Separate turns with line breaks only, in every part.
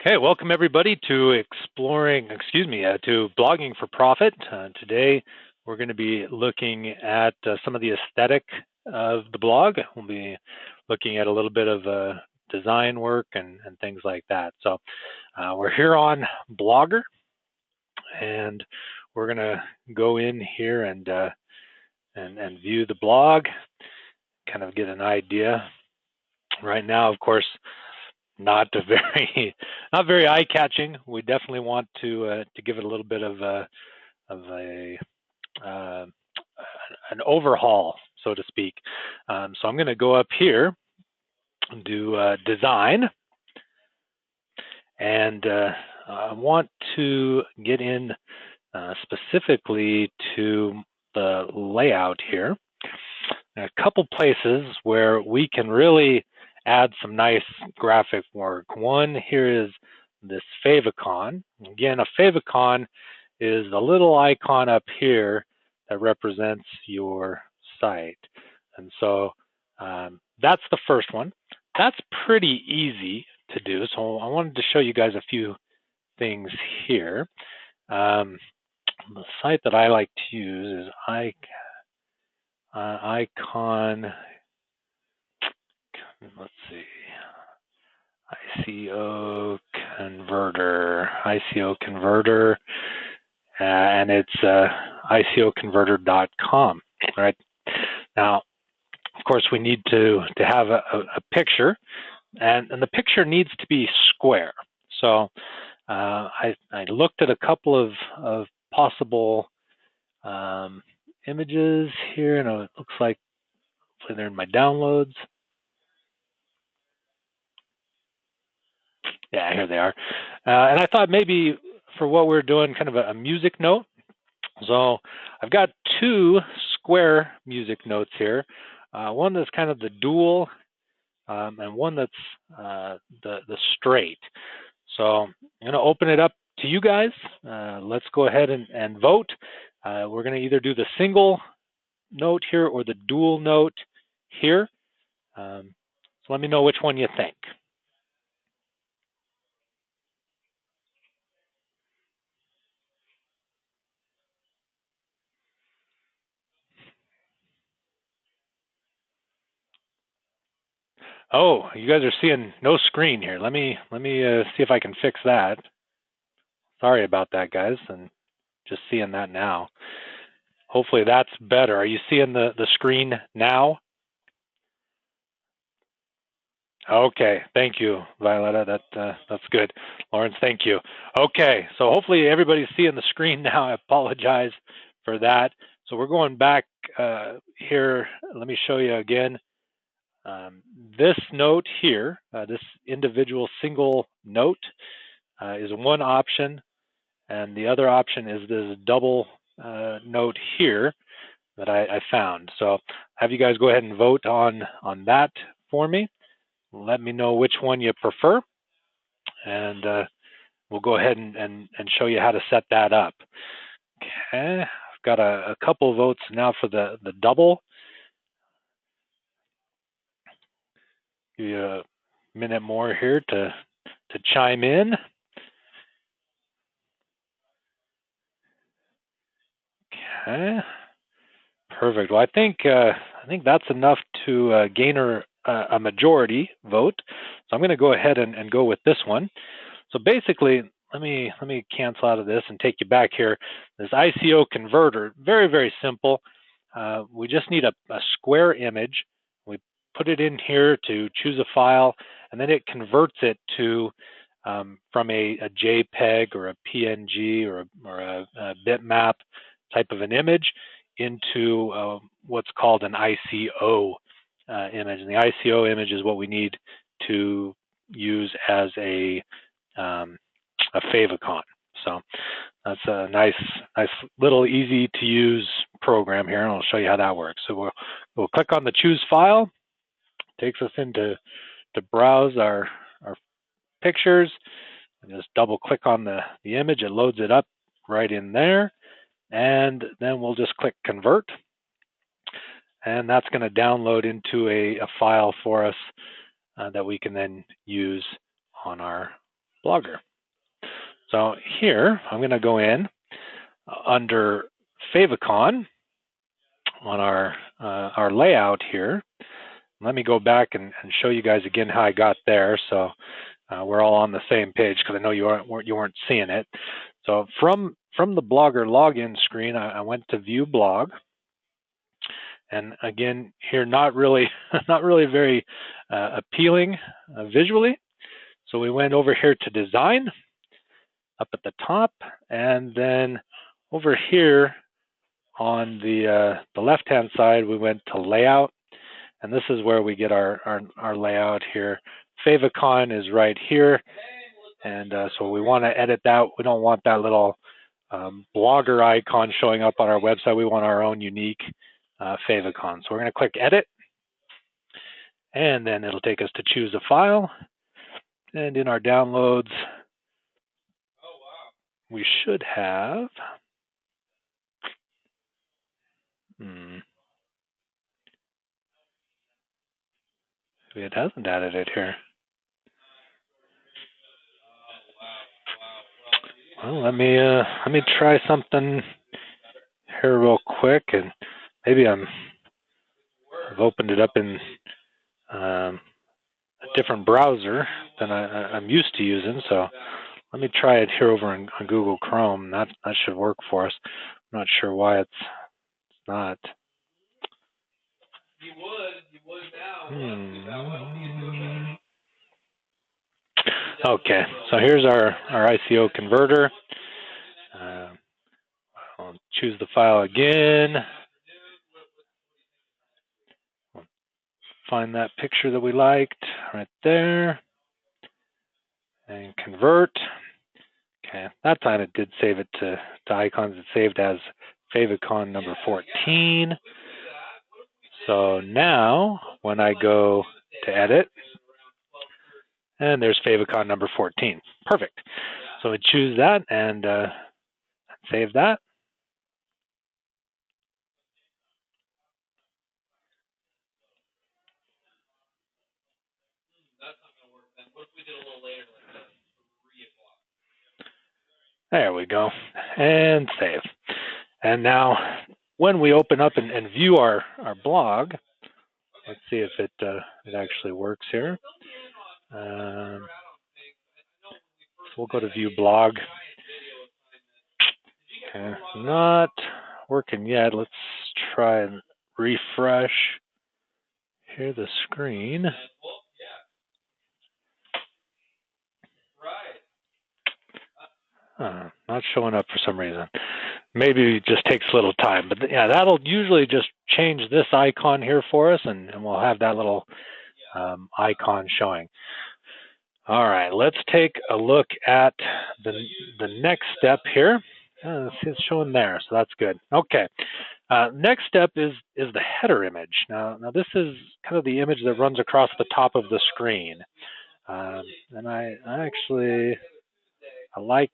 Okay, welcome everybody to to blogging for profit. Today we're going to be looking at some of the aesthetic of the blog. We'll be looking at a little bit of design work and things like that. So we're here on Blogger, and we're going to go in here and view the blog, kind of get an idea. Right now, of course, not very eye-catching. We definitely want to give it a little bit of an overhaul, so to speak. So I'm going to go up here and do design, and I want to get in specifically to the layout here. A couple places where we can really add some nice graphic work. One here is this favicon. Again, a favicon is the little icon up here that represents your site. And so that's the first one. That's pretty easy to do. So I wanted to show you guys a few things here. The site that I like to use is icon, let's see, ICO converter, and it's icoconverter.com. Right now, of course, we need to have a picture, and the picture needs to be square. So I looked at a couple of possible images here, and it looks like they're in my downloads. Yeah, here they are. And I thought maybe for what we're doing, kind of a music note. So I've got two square music notes here. One that's kind of the dual, and one that's the straight. So I'm going to open it up to you guys. Let's go ahead and vote. We're going to either do the single note here or the dual note here. So let me know which one you think. Oh, you guys are seeing no screen here. Let me see if I can fix that. Sorry about that, guys, and just seeing that now. Hopefully that's better. Are you seeing the screen now? Okay, thank you, Violetta. That's good. Lawrence, thank you. Okay, so hopefully everybody's seeing the screen now. I apologize for that. So we're going back here. Let me show you again. This note here, this individual single note, is one option, and the other option is this double note here that I found. So have you guys go ahead and vote on that for me. Let me know which one you prefer, and we'll go ahead and show you how to set that up. Okay, I've got a couple of votes now for the double. Give you a minute more here to chime in. Okay, perfect. Well, I think that's enough to gain a majority vote. So I'm going to go ahead and go with this one. So basically, let me cancel out of this and take you back here. This ICO converter, very, very simple. We just need a square image. We put it in here to choose a file, and then it converts it to from a JPEG or a PNG or a bitmap type of an image into what's called an ICO image. And the ICO image is what we need to use as a favicon. So that's a nice little easy to use program here, and I'll show you how that works. So we'll click on the choose file. It takes us into to browse our pictures, and just double click on the image. It loads it up right in there, and then we'll just click convert, and that's going to download into a file for us that we can then use on our Blogger. So here, I'm going to go in under favicon on our layout here. Let me go back and show you guys again how I got there, so we're all on the same page, because I know you weren't seeing it. So from the Blogger login screen, I went to View Blog, and again here, not really very appealing visually. So we went over here to Design up at the top, and then over here on the left-hand side, we went to Layout, and this is where we get our layout here. Favicon is right here, and so we want to edit that. We don't want that little blogger icon showing up on our website. We want our own unique favicon. So we're going to click Edit, and then it'll take us to choose a file. And in our downloads, we should have. It hasn't added it here. Well, let me try something here real quick, and maybe I've opened it up in a different browser than I'm used to using. So let me try it here over on Google Chrome. That should work for us. I'm not sure why it's not. Okay, so here's our ICO converter. I'll choose the file again. Find that picture that we liked right there, and convert. Okay, that time it did save it to icons. It saved as favicon number 14. So now when I go to edit, and there's favicon number 14. Perfect. So we choose that and save that. There we go, and save. And now when we open up and view our blog, let's see if it actually works here. So we'll go to View Blog. Okay, not working yet. Let's try and refresh here the screen. Not showing up for some reason. Maybe it just takes a little time, but yeah, that'll usually just change this icon here for us, and we'll have that little icon showing. All right, let's take a look at the next step here. It's showing there, so that's good. Okay, next step is the header image. Now this is kind of the image that runs across the top of the screen, and I actually like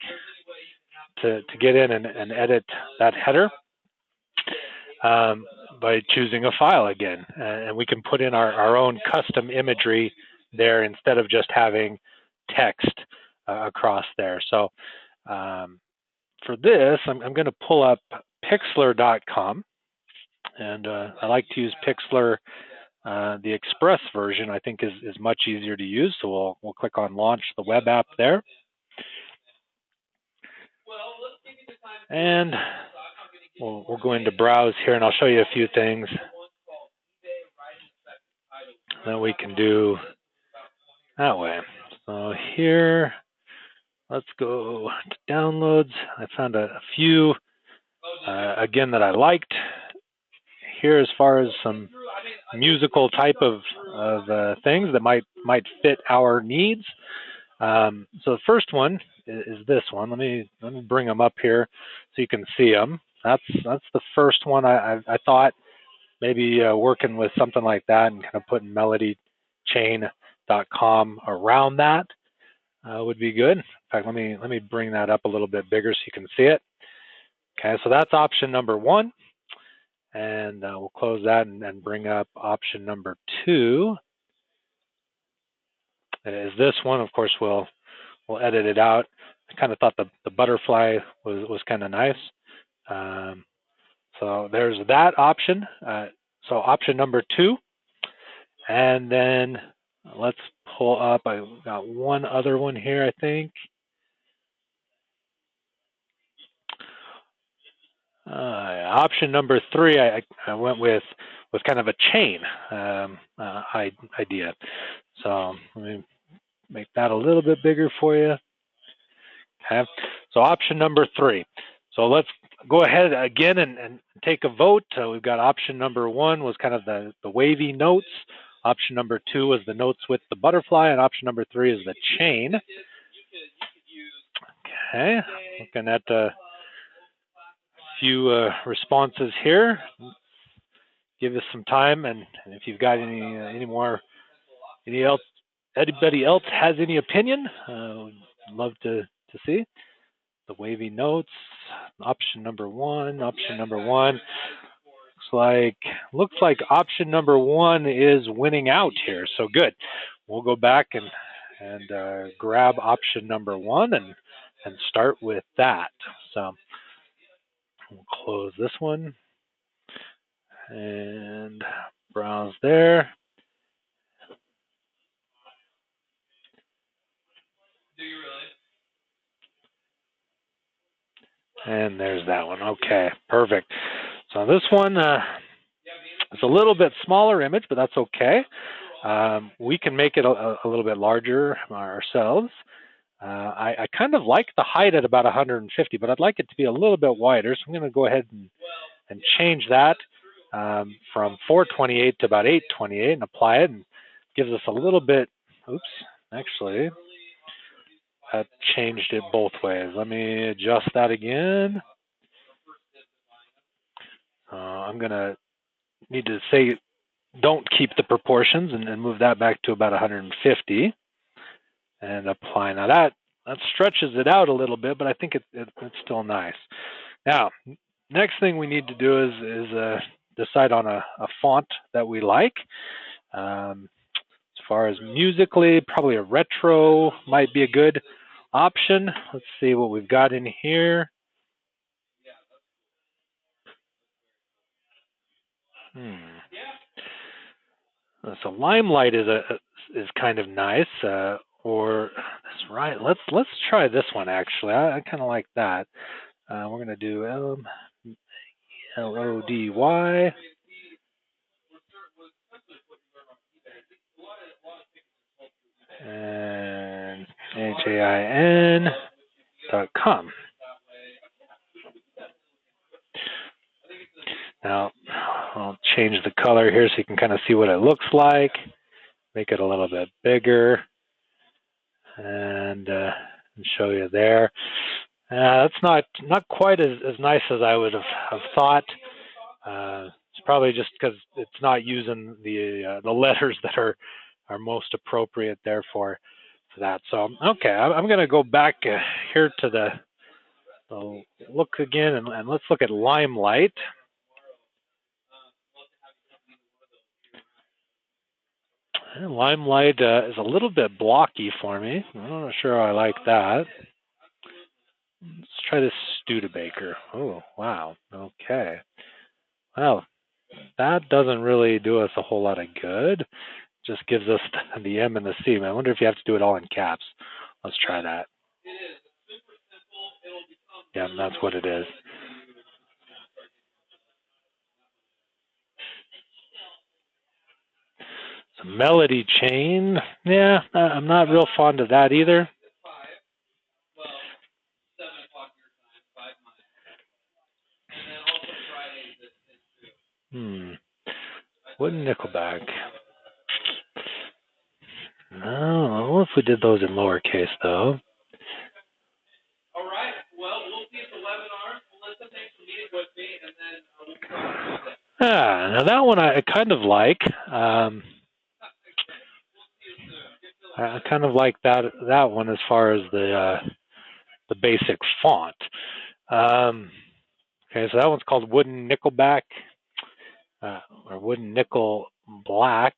to get in and edit that header by choosing a file again, and we can put in our own custom imagery there instead of just having text across there. So for this, I'm going to pull up pixlr.com, and I like to use Pixlr. The Express version, I think, is much easier to use. So we'll click on Launch the web app there, and we'll go into Browse here, and I'll show you a few things that we can do that way. So here, let's go to Downloads. I found a few, again, that I liked here as far as some musical type of things that might fit our needs. So the first one is this one. Let me bring them up here so you can see them. That's the first one. I thought maybe working with something like that and kind of putting melodychain.com around that would be good. In fact, let me bring that up a little bit bigger so you can see it. Okay, so that's option number 1, and we'll close that and bring up option number 2. Is this one. Of course, we'll we'll edit it out. I kind of thought the butterfly was kind of nice. So there's that option. So option number 2. And then let's pull up, I got one other one here, I think. Option number 3, I went with kind of a chain idea. So let me make that a little bit bigger for you. Okay. So option number 3. So let's go ahead again and take a vote. We've got option number 1 was kind of the wavy notes. Option number 2 was the notes with the butterfly, and option number 3 is the chain. Okay, looking at a few responses here. Give us some time, and if you've got anybody else has any opinion, would love to see. The wavy notes, option number 1. Looks like option number 1 is winning out here. So good. We'll go back and grab option number 1 and start with that. So we'll close this one and browse there. And there's that one. Okay, perfect. So this one it's a little bit smaller image, but that's okay. We can make it a little bit larger ourselves. I kind of like the height at about 150, but I'd like it to be a little bit wider. So I'm going to go ahead and change that from 428 to about 828 and apply it, and gives us a little bit. Oops, actually, that changed it both ways. Let me adjust that again. I'm going to need to say don't keep the proportions and move that back to about 150 and apply. Now that stretches it out a little bit, but I think it's still nice. Now, next thing we need to do is decide on a font that we like. As far as musically, probably a retro might be a good option. Let's see what we've got in here. So Limelight is kind of nice, or that's right. Let's try this one actually. I kind of like that. We're gonna do LODY and HAIN.com. Now I'll change the color here so you can kind of see what it looks like. Make it a little bit bigger and show you there. That's not quite as nice as I would have thought. It's probably just because it's not using the letters that are most appropriate there for that. So okay, I'm going to go back here to the look again, and let's look at Limelight. And Limelight is a little bit blocky for me. I'm not sure I like that. Let's try this Studebaker. Oh, wow. Okay. Well, that doesn't really do us a whole lot of good. Just gives us the M and the C. I wonder if you have to do it all in caps. Let's try that. Yeah, that's what it is. So Melody Chain. Yeah, I'm not real fond of that either. Wooden Nickelback. No, I don't know if we did those in lowercase though. All right. Well, we'll see the webinars. Melissa, thanks for meeting with me, and then we'll now that one I kind of like. I kind of like that one as far as the basic font. Okay, so that one's called Wooden Nickelback or Wooden Nickel Black.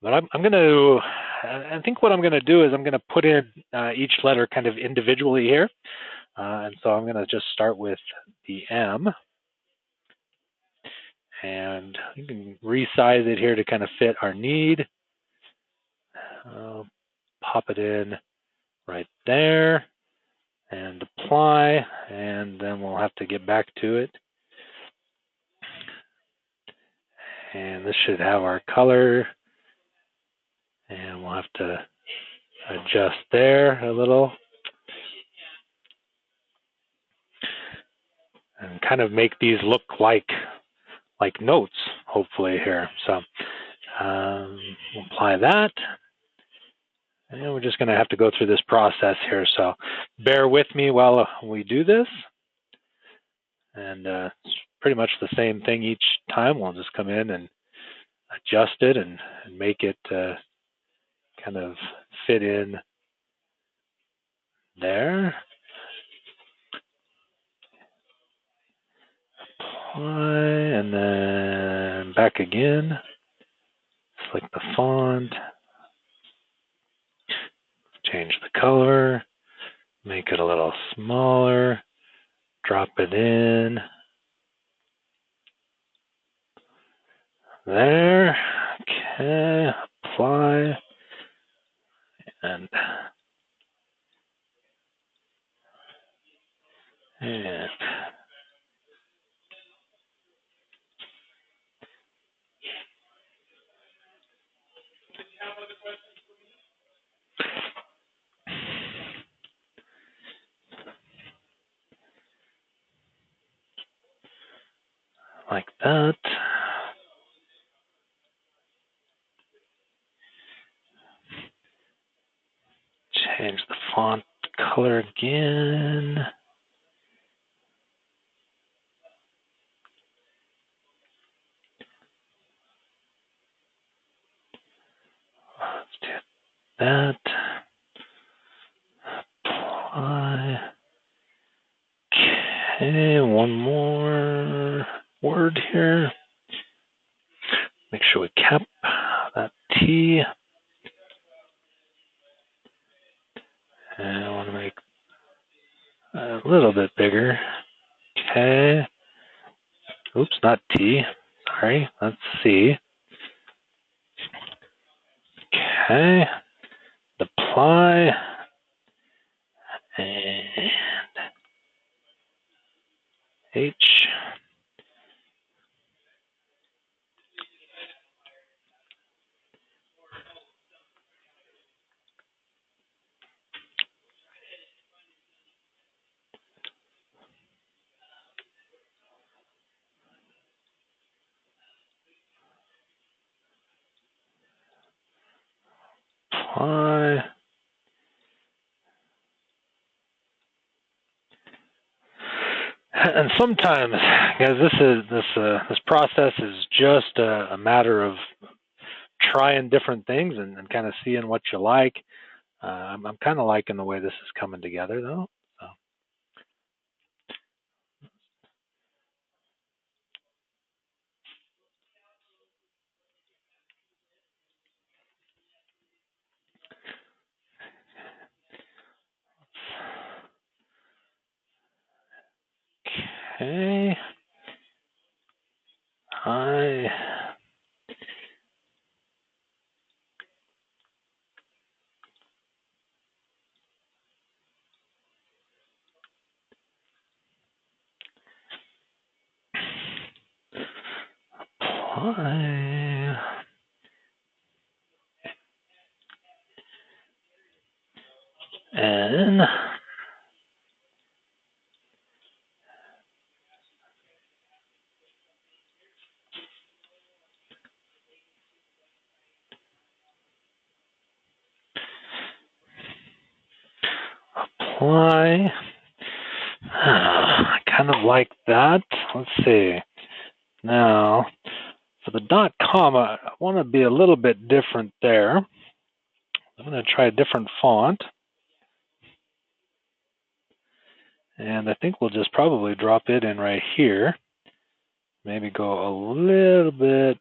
But I'm going to I think what I'm going to do is I'm going to put in each letter kind of individually here. And so I'm going to just start with the M. And you can resize it here to kind of fit our need. Pop it in right there and apply, and then we'll have to get back to it. And this should have our color, and we'll have to adjust there a little and kind of make these look like notes, hopefully here. So we'll apply that. And we're just going to have to go through this process here. So bear with me while we do this. And it's pretty much the same thing each time. We'll just come in and adjust it and make it kind of fit in there. Apply, and then back again. Select the font. Change the color. Make it a little smaller. Drop it in. There. Okay. Apply. And like that. Change the font color again. Let's do that. Apply. Okay, one more word here. Make sure we cap that T. And I want to make a little bit bigger. Okay. Oops, not T. Sorry, that's C. Okay. Apply. And H. Apply. And sometimes, guys, this process is just a matter of trying different things and kind of seeing what you like. I'm kind of liking the way this is coming together, though. So. Okay. Apply. And apply. I kind of like that. Let's see. Now, for the dot comma, I want to be a little bit different there. I'm going to try a different font. And I think we'll just probably drop it in right here. Maybe go a little bit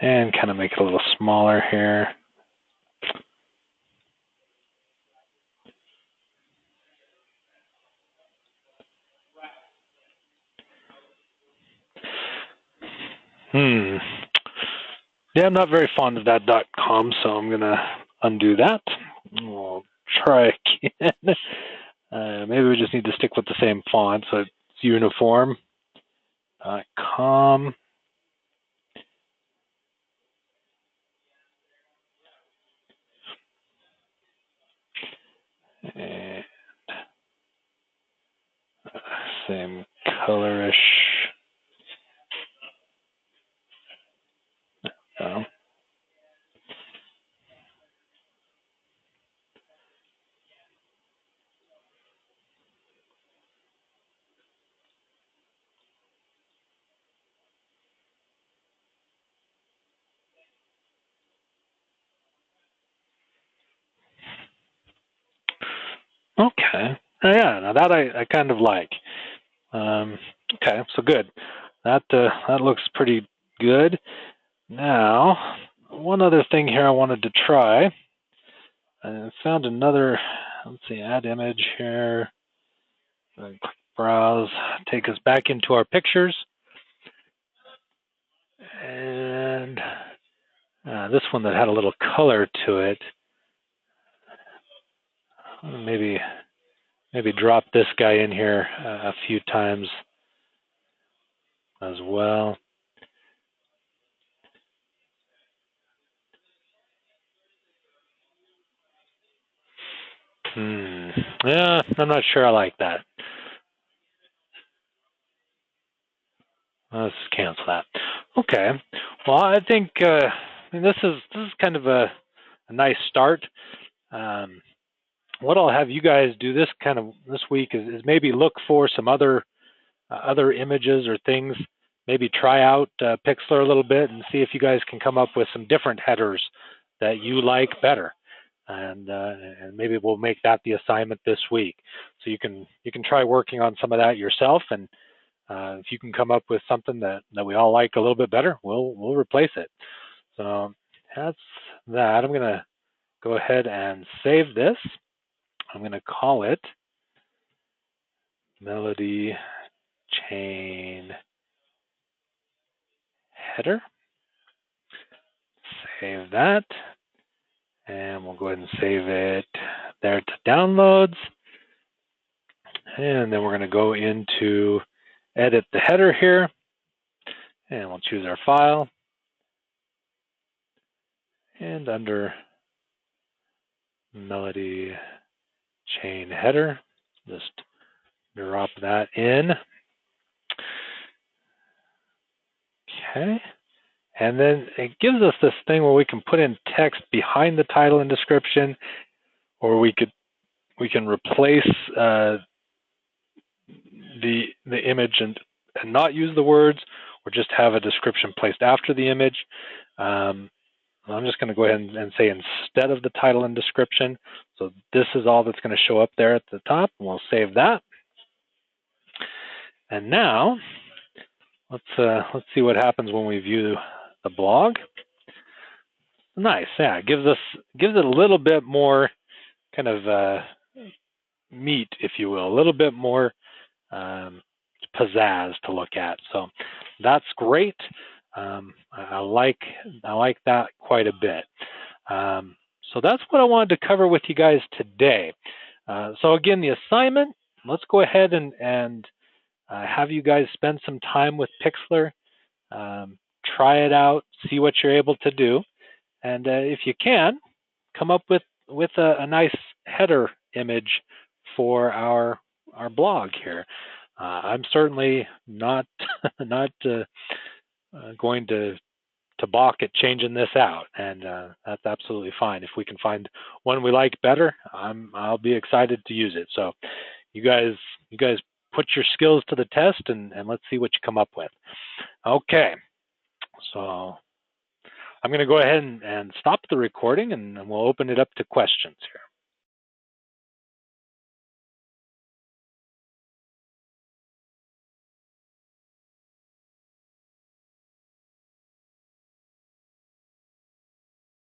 and kind of make it a little smaller here. Yeah, I'm not very fond of that .com, so I'm gonna undo that. We'll try again. Maybe we just need to stick with the same font, so it's uniform. .com. And same colorish. No. Okay. Yeah, now that I kind of like. Okay, so good. That looks pretty good. Now, one other thing here I wanted to try. I found another. Let's see, add image here. Click browse. Take us back into our pictures, and this one that had a little color to it. Maybe drop this guy in here a few times as well. Yeah, I'm not sure I like that. Let's cancel that. Okay. Well, I think this is kind of a nice start. What I'll have you guys do this week is maybe look for some other images or things. Maybe try out Pixlr a little bit and see if you guys can come up with some different headers that you like better. And maybe we'll make that the assignment this week. So you can try working on some of that yourself, and if you can come up with something that we all like a little bit better, we'll replace it. So that's that. I'm going to go ahead and save this. I'm going to call it Melody Chain Header. Save that. And we'll go ahead and save it there to downloads. And then we're going to go into edit the header here. And we'll choose our file. And under Melody Chain Header, just drop that in. Okay. And then it gives us this thing where we can put in text behind the title and description, or we can replace the image and not use the words, or just have a description placed after the image. I'm just going to go ahead and say instead of the title and description. So this is all that's going to show up there at the top, and we'll save that. And now let's see what happens when we view the blog. Nice, yeah. It gives it a little bit more kind of meat, if you will, a little bit more pizzazz to look at. So that's great. I like that quite a bit. So that's what I wanted to cover with you guys today. So again, the assignment. Let's go ahead and have you guys spend some time with Pixlr. Try it out, see what you're able to do, and if you can, come up with a nice header image for our blog here. I'm certainly not going to balk at changing this out, and that's absolutely fine. If we can find one we like better, I'll be excited to use it. So you guys put your skills to the test, and let's see what you come up with. Okay, so I'm going to go ahead and stop the recording, and we'll open it up to questions here.